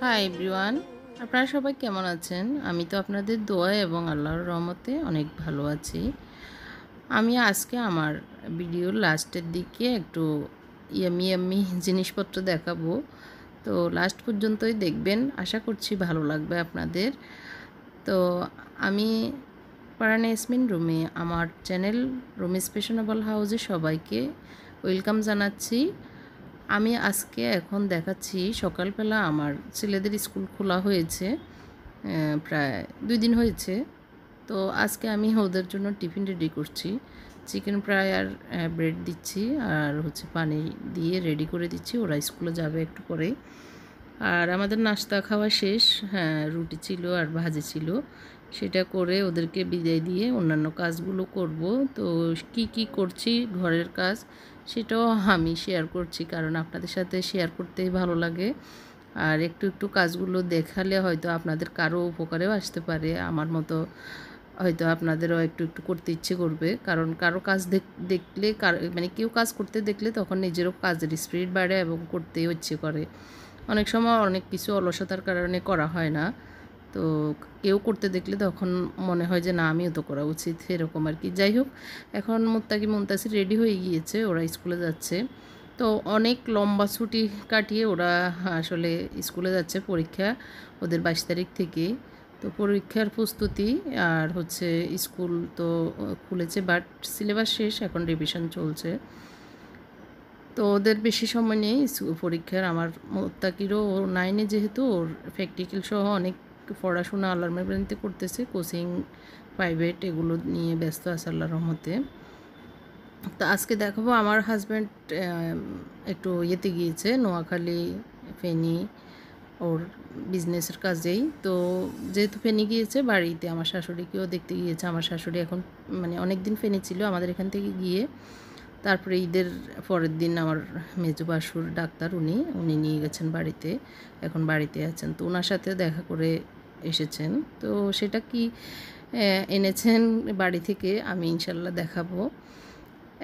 Hi everyone, আপনারা সবাই কেমন আছেন? আমি তো আপনাদের দোয়া এবং আল্লাহর রহমতে অনেক ভালো আছি। আমি আজকে আমার ভিডিওর লাস্টের দিকে একটু ইয়াম্মি ইয়াম্মি জিনিসপত্র দেখাবো। তো লাস্ট পর্যন্তই দেখবেন, আশা করছি ভালো লাগবে আপনাদের। তো আমি পারান ইয়াসমিন রুমে, আমার চ্যানেল রুমিস ফ্যাশনেবল হাউসে সবাইকে ওয়েলকাম জানাচ্ছি। আমি আজকে এখন দেখাচ্ছি সকালবেলা আমার ছেলেদের স্কুল খোলা হয়েছে, প্রায় 2 দিন হয়েছে। তো আজকে আমি ওদের জন্য টিফিন রেডি করছি। চিকেন ফ্রাই আর ব্রেড দিচ্ছি, আর হচ্ছে পানি দিয়ে রেডি করে দিচ্ছি। ওরা স্কুলে যাবে একটু পরে। আর আমাদের নাস্তা খাওয়া শেষ। হ্যাঁ, রুটি ছিল আর ভাজি ছিল, সেটা করে ওদেরকে বিদায় দিয়ে অন্যান্য কাজগুলো করব। তো কি কি করছি ঘরের কাজ সেটাও আমি শেয়ার করছি, কারণ আপনাদের সাথে শেয়ার করতেই ভালো লাগে। আর একটু একটু কাজগুলো দেখালে হয়তো আপনাদের কারো উপকারেও আসতে পারে। আমার মতো হয়তো আপনাদেরও একটু একটু করতে ইচ্ছে করবে, কারণ কারো কাজ দেখলে মানে কেউ কাজ করতে দেখলে তখন নিজেরও কাজের স্পিরিট বাড়ে এবং করতেই ইচ্ছে করে। অনেক সময় অনেক কিছু অলসতার কারণে করা হয় না। তো কেউ করতে দেখলে তখন মনে হয় যে না, আমিও তো করা উচিত, এরকম আর কি। যাই হোক, এখন মুত্তাকি মুনতাসির রেডি হয়ে গিয়েছে, ওরা স্কুলে যাচ্ছে। তো অনেক লম্বা ছুটি কাটিয়ে ওরা আসলে স্কুলে যাচ্ছে। পরীক্ষা ওদের 22 তারিখ থেকে। তো পরীক্ষার প্রস্তুতি আর হচ্ছে স্কুল তো খুলেছে, বাট সিলেবাস শেষ, এখন রিভিশন চলছে। তো ওদের বেশি সময় নেই পরীক্ষার। আমার মোত্তাকিরও 9-এ, যেহেতু ওর প্র্যাকটিক্যাল সহ অনেক পড়াশোনা আল্লাহর মেহরবানিতে করতেছে। কোচিং, প্রাইভেট এগুলো নিয়ে ব্যস্ত আছে আল্লাহর রহমতে। তো আজকে দেখাবো আমার হাজব্যান্ড একটু ইয়েতে গিয়েছে, নোয়াখালী, ফেনী, ওর বিজনেসের কাজেই। তো যেহেতু ফেনী গিয়েছে, বাড়িতে আমার শাশুড়িকেও দেখতে গিয়েছে। আমার শাশুড়ি এখন মানে অনেক দিন ফেনী ছিল আমাদের এখান থেকে গিয়ে। তারপরে ঈদের পরের দিন আমার মেজো বাসুর ডাক্তার, উনি নিয়ে গেছেন বাড়িতে, এখন বাড়িতে আছেন। তো ওনার সাথে দেখা করে এসেছেন। তো সেটা কি এনেছেন বাড়ি থেকে আমি ইনশাল্লাহ দেখাবো।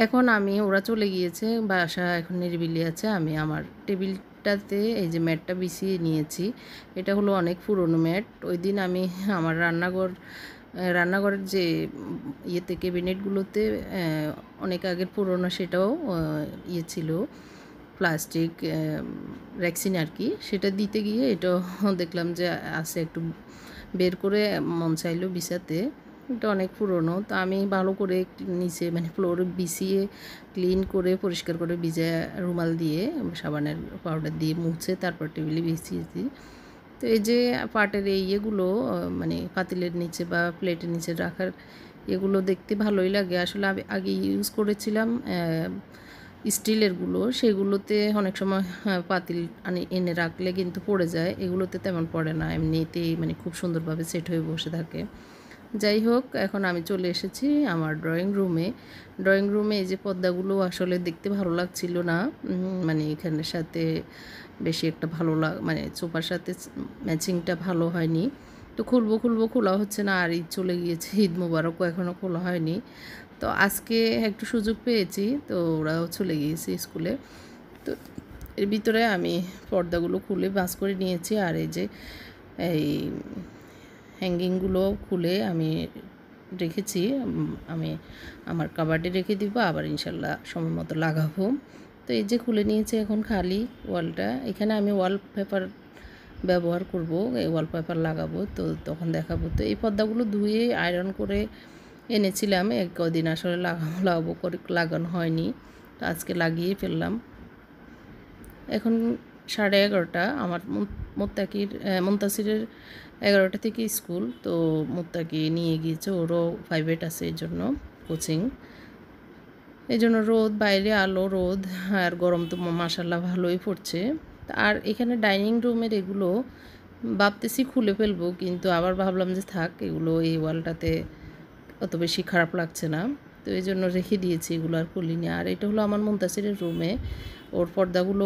এখন ওরা চলে গিয়েছে, বাসা এখন নিরিবিলি আছে। আমি আমার টেবিলটাতে এই যে ম্যাটটা বিছিয়ে নিয়েছি। এটা হলো অনেক পুরনো ম্যাট। ওই দিন আমি আমার রান্নাঘরের যে ইয়েতে ক্যাবিনেটগুলোতে অনেক আগের পুরনো, সেটাও ইয়ে ছিল, প্লাস্টিক রেক্সিন আর কি। সেটা দিতে গিয়ে এটাও দেখলাম যে আছে, একটু বের করে মন চাইলো বিছাতে। এটা অনেক পুরনো। তো আমি ভালো করে নিচে মানে ফ্লোরে বিছিয়ে ক্লিন করে পরিষ্কার করে ভিজে রুমাল দিয়ে সাবানের পাউডার দিয়ে মুছে তারপর টেবিলে বিছিয়েছি। তো এই যে পাটের এই ইয়েগুলো মানে পাতিলের নিচে বা প্লেটের নিচে রাখার এগুলো দেখতে ভালোই লাগে। আসলে আমি আগে ইউজ করেছিলাম স্টিলেরগুলো, সেগুলোতে অনেক সময় পাতিল এনে রাখলে কিন্তু পড়ে যায়। এগুলোতে তেমন পড়ে না, এমনিতেই মানে খুব সুন্দরভাবে সেট হয়ে বসে থাকে। যাই হোক, এখন আমি চলে এসেছি আমার ড্রয়িং রুমে এই যে পর্দাগুলো আসলে দেখতে ভালো লাগছিল না, মানে এখানের সাথে বেশি একটা মানে সোফার সাথে ম্যাচিংটা ভালো হয়নি। তো খুলবো খোলা হচ্ছে না, আর ঈদ চলে গিয়েছে, ঈদ মোবারকও এখনও খোলা হয়নি। তো আজকে একটু সুযোগ পেয়েছি, তো ওরাও চলে গিয়েছে স্কুলে। তো এর ভিতরে আমি পর্দাগুলো খুলে ভাঁজ করে নিয়েছি, আর এই যে এই হ্যাঙ্গিংগুলো খুলে আমি রেখেছি। আমি আমার কাবার্ডে রেখে দিব, আবার ইনশাল্লাহ সময় মতো লাগাবো। তো এই যে খুলে নিয়েছি, এখন খালি ওয়ালটা। এখানে আমি ওয়ালপেপার ব্যবহার করব, এই ওয়ালপেপার লাগাবো, তো তখন দেখাবো। তো এই পর্দাগুলো ধুয়ে আয়রন করে এনেছিলাম, কদিন আসলে লাগাবো করে লাগানো হয়নি। তো আজকে লাগিয়ে ফেললাম। এখন 11:30। আমার মুনতাসিরের 11টা থেকে স্কুল। তো মুত্তাকি নিয়ে গিয়েছে, ওরও প্রাইভেট আছে, এই জন্য কোচিং। এই জন্য রোদ, বাইরে আলো, রোদ আর গরম তো মাশাল্লাহ ভালোই পড়ছে। আর এখানে ডাইনিং রুমের এগুলো ভাবতেছি খুলে ফেলবো, কিন্তু আবার ভাবলাম যে থাক, এগুলো এই ওয়ালটাতে অত বেশি খারাপ লাগছে না। তো এই জন্য রেখে দিয়েছি, এগুলো আর খুলিনি। আর এটা হলো আমার মুনতাসিরের রুমে, ওর পর্দাগুলো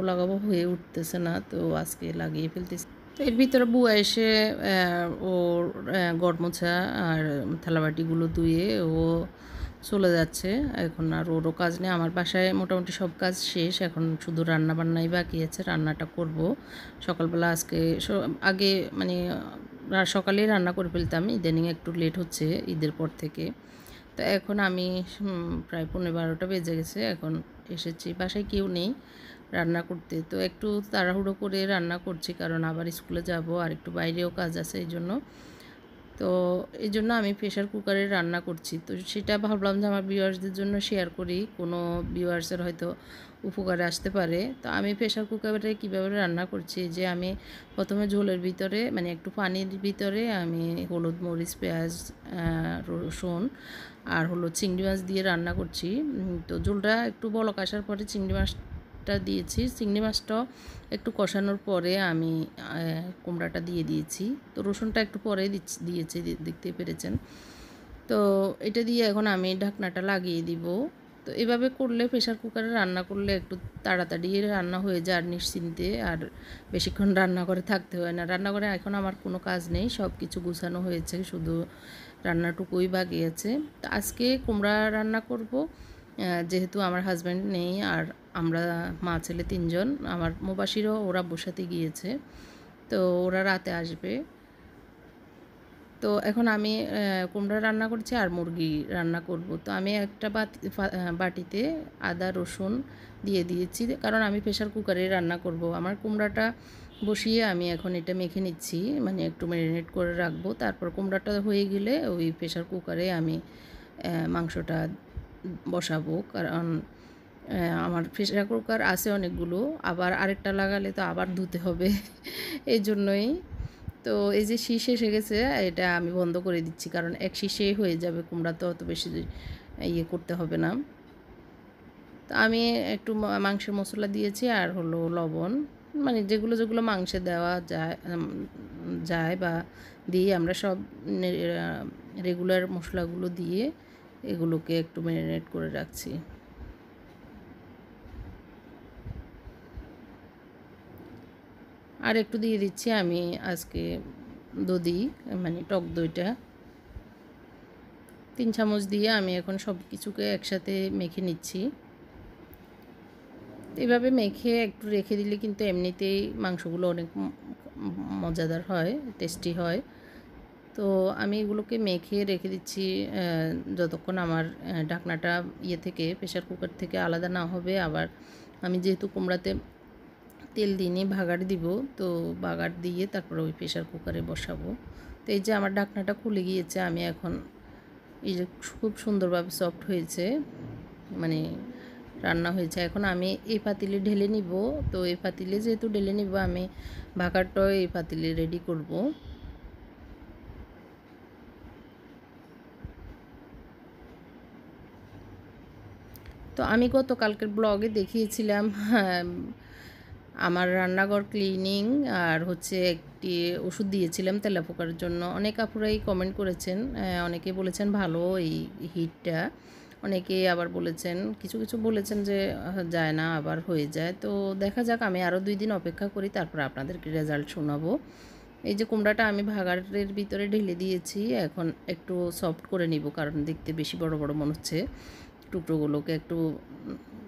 লাগাবো হয়ে উঠতেছে না, তো আজকে লাগিয়ে ফেলতেছি। তো এর ভিতরে বুয়া এসে ওর ঘর মোছা আর থালাবাটিগুলো ধুয়ে ও চলে যাচ্ছে। এখন আর ওরও কাজ নেই। আমার বাসায় মোটামুটি সব কাজ শেষ। এখন শুধু রান্না-বান্নাই বাকি আছে। রান্নাটা করব। সকালবেলা আজকে আগে মানে সকালেই রান্না করে ফেলতাম। ইদানিং একটু লেট হচ্ছে ঈদের পর থেকে। তো এখন আমি প্রায় 11:30 বেজে গেছে। এখন এসেছি। বাসায় কেউ নেই রান্না করতে। তো একটু তাড়াহুড়ো করে রান্না করছি, কারণ আবার স্কুলে যাব আর একটু বাইরেও কাজ আছে এইজন্য। তো এইজন্য আমি প্রেশার কুকারে রান্না করছি। তো সেটা ভাবলাম যে আমার ভিউয়ার্সদের জন্য শেয়ার করি। কোনো ভিউয়ার্সের হয়তো উপকারে আসতে পারে। তো আমি প্রেশার কুকারে কীভাবে রান্না করছি, যে আমি প্রথমে ঝোলের ভিতরে মানে একটু পানির ভিতরে আমি হলুদ, মরিচ, পেঁয়াজ, রসুন আর হলো চিংড়ি মাছ দিয়ে রান্না করছি। তো ঝোলটা একটু বলক আসার পরে চিংড়ি মাছটা দিয়েছি। চিংড়ি মাছটাও একটু কষানোর পরে আমি কুমড়াটা দিয়ে দিয়েছি। তো রসুনটা একটু পরে দিয়েছি, দেখতে পেরেছেন। তো এটা দিয়ে এখন আমি ঢাকনাটা লাগিয়ে দিব। তো এভাবে করলে প্রেশার কুকারে রান্না করলে একটু তাড়াতাড়ি রান্না হয়ে যায় আর নিশ্চিন্তে, আর বেশিক্ষণ রান্নাঘরে থাকতে হয় না। রান্নাঘরে এখন আমার কোনো কাজ নেই, সব কিছু গুছানো হয়েছে, শুধু রান্নাটুকুই বাকি আছে। তো আজকে কুমড়া রান্না করব, যেহেতু আমার হাজব্যান্ড নেই আর আমরা মা ছেলে 3 জন। আমার মুবাসিরও ওরা বসাতে গিয়েছে, তো ওরা রাতে আসবে। তো এখন আমি কুমড়া রান্না করছি আর মুরগি রান্না করব। তো আমি একটা বাটিতে আদা রসুন দিয়ে দিয়েছি, কারণ আমি প্রেশার কুকারে রান্না করব। আমার কুমড়াটা বসিয়ে আমি এখন এটা মেখে নিচ্ছি, মানে একটু ম্যারিনেট করে রাখবো। তারপর কুমড়াটা হয়ে গেলে ওই প্রেশার কুকারে আমি মাংসটা বসাবো, কারণ আমার প্রেশার কুকার আছে অনেকগুলো, আবার আরেকটা লাগালে তো আবার ধুতে হবে এই জন্যই। তো এই যে শীষ এসে গেছে, এটা আমি বন্ধ করে দিচ্ছি, কারণ এক শীষেই হয়ে যাবে। কুমড়া তো অত বেশি ইয়ে করতে হবে না। তো আমি একটু মাংসের মশলা দিয়েছি আর হলো লবণ, মানে যেগুলো যেগুলো মাংসে দেওয়া যায় বা দিই আমরা সব রেগুলার মশলাগুলো দিয়ে এগুলোকে একটু ম্যারিনেট করে রাখছি। আর একটু দিয়ে দিচ্ছি আমি আজকে দধি, মানে টক দইটা 3 চামচ দিয়ে আমি এখন সব কিছুকে একসাথে মেখে নিচ্ছি। এভাবে মেখে একটু রেখে দিলে কিন্তু এমনিতেই মাংসগুলো অনেক মজাদার হয়, টেস্টি হয়। তো আমি এগুলোকে মেখে রেখে দিচ্ছি যতক্ষণ আমার ঢাকনাটা ইয়ে থেকে প্রেশার কুকার থেকে আলাদা না হবে। আবার আমি যেহেতু কুমড়াতে তেল দিইনি, বাগার দিব, তো বাগার দিয়ে তারপরে ওই প্রেশার কুকারে বসাবো। তো এই যে আমার ঢাকনাটা খুলে গিয়েছে, আমি এখন এই যে খুব সুন্দরভাবে সফট হয়েছে, মানে রান্না হয়েছে। এখন আমি এই পাতিলে ঢেলে নিব। তো এই পাতিলে যেহেতু ঢেলে নিব, আমি ভাগারটাও এই পাতিলে রেডি করব। তো আমি গতকালকের ব্লগে দেখিয়েছিলাম আমার রান্নাঘর ক্লিনিং, আর হচ্ছে একটি ওষুধ দিয়েছিলাম তেলাপোকার জন্য। অনেক আপুরাই কমেন্ট করেছেন, অনেকে বলেছেন ভালো এই হিটটা, অনেকে আবার বলেছেন কিছু কিছু বলেছেন যে যায় না, আবার হয়ে যায়। তো দেখা যাক, আমি আরও 2 দিন অপেক্ষা করি, তারপর আপনাদেরকে রেজাল্ট শোনাবো। এই যে কুমড়াটা আমি ভাগাড়ের ভিতরে ঢেলে দিয়েছি, এখন একটু সফট করে নিব, কারণ দেখতে বেশি বড় বড় মনে হচ্ছে। টুকরোগুলোকে একটু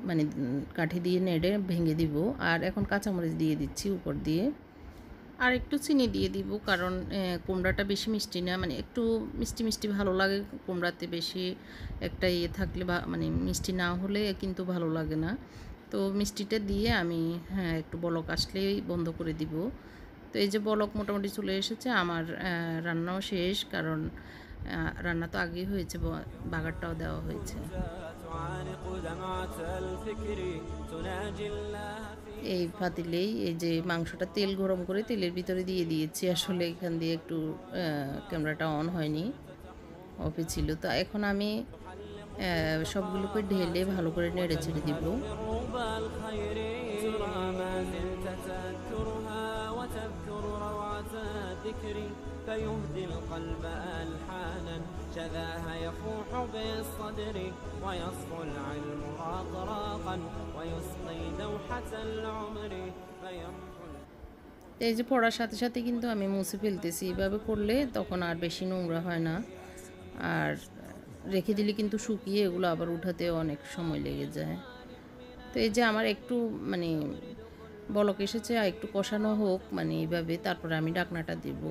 মানে কাঠি দিয়ে নেড়ে ভেঙে দিব। আর এখন কাঁচামরিচ দিয়ে দিচ্ছি উপর দিয়ে, আর একটু চিনি দিয়ে দিব, কারণ কুমড়াটা বেশি মিষ্টি না, মানে একটু মিষ্টি মিষ্টি ভালো লাগে কুমড়াতে। বেশি একটা ইয়ে থাকলে বা মানে মিষ্টি না হলে কিন্তু ভালো লাগে না। তো মিষ্টিটা দিয়ে আমি একটু বলক আসলেই বন্ধ করে দিব। তো এই যে বলক মোটামুটি চলে এসেছে, আমার রান্নাও শেষ, কারণ রান্না তো আগেই হয়েছে, বাগারটাও দেওয়া হয়েছে। এই পাতিলেই এই যে মাংসটা তেল গরম করে তেলের ভিতরে দিয়ে দিয়েছি। আসলে এখান দিয়ে একটু ক্যামেরাটা অন হয়নি, অফে ছিল। তো এখন আমি সবগুলোকে ঢেলে ভালো করে নেড়ে ছেড়ে দিব। فيهدي القلب ألحانا شذاها يفوح بالصدر ويصفو العلم أطراقا ويسقي دوحة العمر فيمحو। এই যে পড়ার সাথে সাথে কিন্তু আমি মুছে ফেলতেছি, এইভাবে করলে তখন আর বেশি নোংরা হয় না। আর রেখে দিলে কিন্তু শুকিয়ে এগুলো আবার উঠাতে অনেক সময় লেগে যায়। তো এই যে আমার একটু মানে বলক এসেছে, আর একটু কষানো হোক মানে এইভাবে, তারপরে আমি ঢাকনাটা দেব।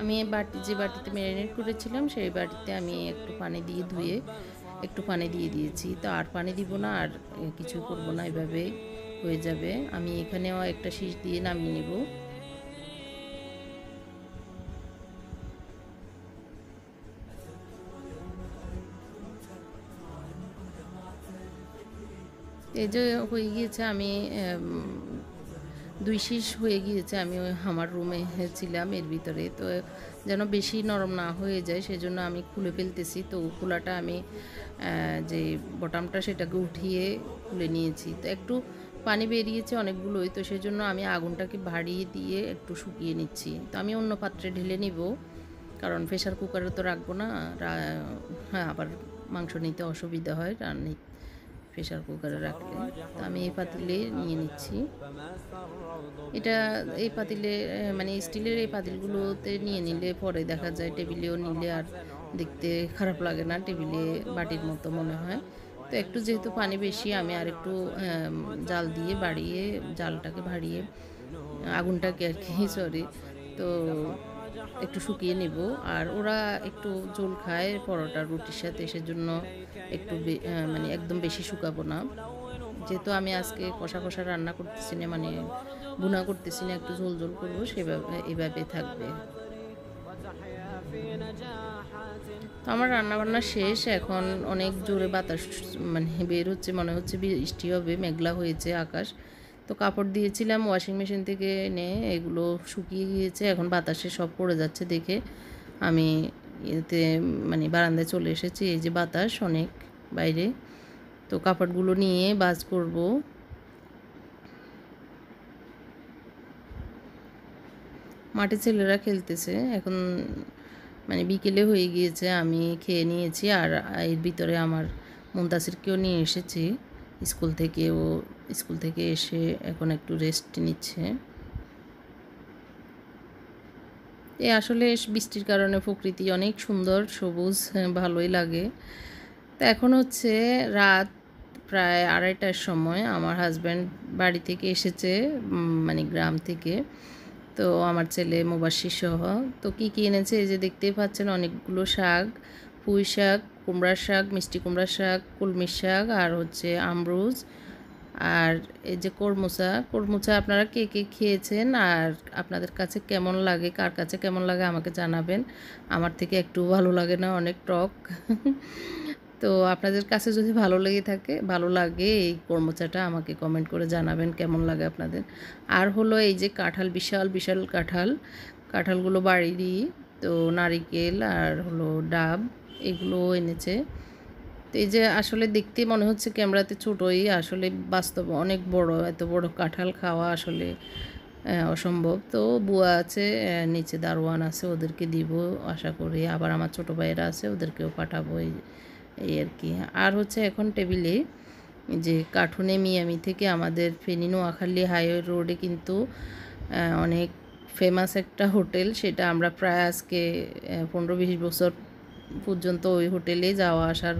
আমি যে বাটিতে ম্যারিনেট করেছিলাম সেই বাটিতে আমি একটু পানি দিয়ে ধুয়ে একটু পানি দিয়ে দিয়েছি। তো আর পানি দিব না, আর কিছু করব না, এভাবে হয়ে যাবে। আমি এখানেও একটা শীষ দিয়ে নামিয়ে নেব। এই যে হয়ে গিয়েছে, আমি 2 শীষ হয়ে গিয়েছে। আমি আমার রুমে ছিলাম এর ভিতরে, তো যেন বেশি নরম না হয়ে যায় সেজন্য আমি খুলে ফেলতেছি। তো খোলাটা আমি যে বটামটা সেটাকে উঠিয়ে খুলে নিয়েছি। তো একটু পানি বেরিয়েছে অনেকগুলোই, তো সেজন্য আমি আগুনটাকে বাড়িয়ে দিয়ে একটু শুকিয়ে নিচ্ছি। তো আমি অন্য পাত্রে ঢেলে নিব, কারণ প্রেশার কুকারে তো রাখবো না। হ্যাঁ, আবার মাংস নিতে অসুবিধা হয় প্রেশার কুকারে রাখলে। তো আমি এই পাতিলে নিয়ে নিচ্ছি। এটা এই পাতিলে মানে স্টিলের এই পাতিলগুলোতে নিয়ে নিলে পরে দেখা যায় টেবিলেও নিলে আর দেখতে খারাপ লাগে না, টেবিলে বাটির মতো মনে হয়। তো একটু যেহেতু পানি বেশি, আমি আর একটু জাল দিয়ে বাড়িয়ে, জালটাকে বাড়িয়ে আগুনটাকে আর কি সরি, তো একটু শুকিয়ে নেব। আর ওরা একটু ঝোল খায় পরোটা রুটির সাথে, সেজন্য একটু মানে একদম বেশি শুকাবো না। যেহেতু আমি আজকে কষা কষা রান্না করতেছি না, মানে ভুনা করতেছি না, একটু ঝোল ঝোল করবো, সেভাবে এভাবে থাকবে। তো আমার রান্নাবান্না শেষ। এখন অনেক জোরে বাতাস মানে বের হচ্ছে, মনে হচ্ছে বৃষ্টি হবে, মেঘলা হয়েছে আকাশ। তো কাপড় দিয়েছিলাম ওয়াশিং মেশিন থেকে এনে, এগুলো শুকিয়ে গিয়েছে, এখন বাতাসে সব পড়ে যাচ্ছে দেখে আমি এতে মানে বারান্দায় চলে এসেছি। এই যে বাতাস অনেক বাইরে, তো কাপড়গুলো নিয়ে ভাঁজ করব। মাঠে ছেলেরা খেলতেছে এখন, মানে বিকেলে হয়ে গিয়েছে, আমি খেয়ে নিয়েছি। আর এর ভিতরে আমার মুনতাসিরকেও নিয়ে এসেছি স্কুল থেকে। ও স্কুল থেকে এসে এখন একটু রেস্ট নিচ্ছে। আসলে বৃষ্টির কারণে প্রকৃতি অনেক সুন্দর, সবুজ, ভালোই লাগে। তো এখন হচ্ছে রাত প্রায় 2:30টার সময়। আমার হাজব্যান্ড বাড়ি থেকে এসেছে, মানে গ্রাম থেকে। তো আমার ছেলে মুবাশির সহ। তো কী কী এনেছে এই যে দেখতেই পাচ্ছেন, অনেকগুলো শাক, পুঁই শাক, কুমড়ার শাক, মিষ্টি কুমড়ার শাক, কলমির শাক, আর হচ্ছে আমরুজ, আর এই যে কর্মুচা আপনারা কে কে খেয়েছেন আর আপনাদের কাছে কেমন লাগে, কার কাছে কেমন লাগে আমাকে জানাবেন। আমার থেকে একটু ভালো লাগে না, অনেক টক। তো আপনাদের কাছে যদি ভালো লাগে এই কর্মচাটা, আমাকে কমেন্ট করে জানাবেন কেমন লাগে আপনাদের। আর হলো এই যে কাঁঠাল, বিশাল বিশাল কাঁঠালগুলো বাড়িরই। তো নারিকেল আর হলো ডাব, এগুলো এনেছে। তো এই যে আসলে দেখতে মনে হচ্ছে ক্যামেরাতে ছোটোই, আসলে বাস্তবে অনেক বড়। এত বড় কাঁঠাল খাওয়া আসলে অসম্ভব। তো বুয়া আছে, নিচে দারোয়ান আছে, ওদেরকে দিব আশা করি। আবার আমার ছোটো ভাইয়েরা আছে, ওদেরকেও পাঠাবো, এই আর কি। আর হচ্ছে এখন টেবিলে যে কার্টুনে মিয়ামি থেকে আমাদের ফেনী নোয়াখালী হাইওয়ে রোডে কিন্তু অনেক ফেমাস একটা হোটেল, সেটা আমরা প্রায় আজকে 15-20 বছর পর্যন্ত ওই হোটেলে যাওয়া আসার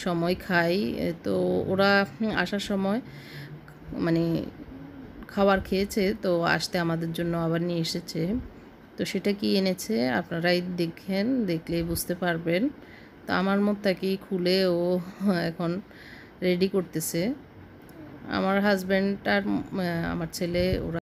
সময় খাই। তো ওরা আসার সময় মানে খাবার খেয়েছে, তো আসতে আমাদের জন্য আবার নিয়ে এসেছে। তো সেটা কি এনেছে আপনারাই দেখলেই বুঝতে পারবেন। তো আমার মতটাকেই খুলে ও এখন রেডি করতেছে। আমার হাজব্যান্ড আর আমার ছেলে ওরা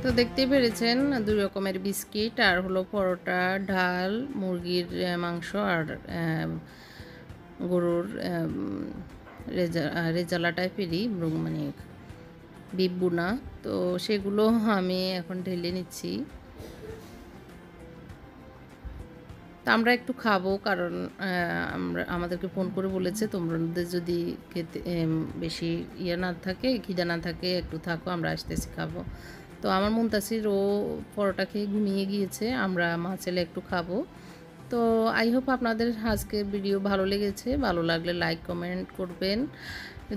তো দেখতেই পেরেছেন ২ রকমের বিস্কিট আর হলো পরোটা, ডাল, মুরগির মাংস আর গরুর রেজালা টাইপেরই মানে বিফ ভুনা। তো সেগুলো আমি এখন ঢেলে নিচ্ছি। তো আমরা একটু খাবো, কারণ আমাদেরকে ফোন করে বলেছে তোমাদের যদি খেতে বেশি না থাকে, খিদা না থাকে, একটু থাকো, আমরা আসতেছি খাবো। তো আমার মুনতাসির ও পরোটা খেয়ে ঘুমিয়ে গিয়েছে, আমরা মা ছেলে একটু খাবো। তো আই হোপ আপনাদের আজকের ভিডিও ভালো লেগেছে। ভালো লাগলে লাইক কমেন্ট করবেন,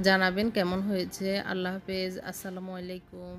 জানাবেন কেমন হয়েছে। আল্লাহ হাফেজ, আসসালামু আলাইকুম।